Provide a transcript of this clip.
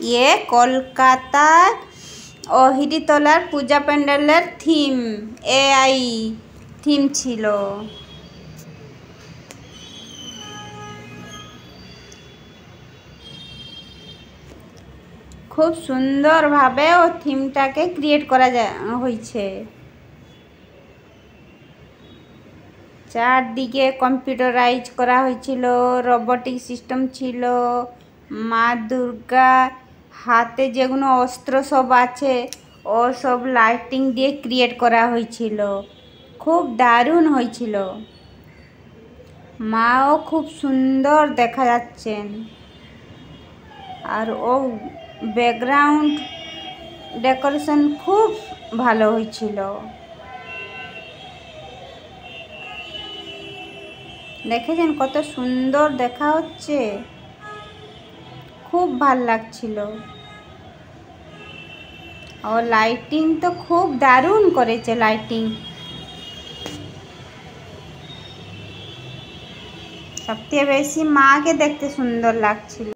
ये কলকাতার অহিরিতলার পূজা প্যান্ডেলের থিম এআই থিম ছিল। খুব সুন্দরভাবে ও থিমটাকে ক্রিয়েট করা হয়েছে। চারদিকে কম্পিউটারাইজ করা হয়েছিল, রোবোটিক সিস্টেম ছিল, মা দুর্গা হাতে যেগুলো অস্ত্র সব আছে ও সব লাইটিং দিয়ে ক্রিয়েট করা হয়েছিল। খুব দারুণ হয়েছিল। মাও খুব সুন্দর দেখা যাচ্ছেন। আর ও ব্যাকগ্রাউন্ড ডেকোরেশন খুব ভালো হয়েছিল। দেখেছেন কত সুন্দর দেখা হচ্ছে, খুব ভাল লাগছিল। ও লাইটিং তো খুব দারুণ করেছে। লাইটিং সবচেয়ে বেশি মাকে দেখতে সুন্দর লাগছিল।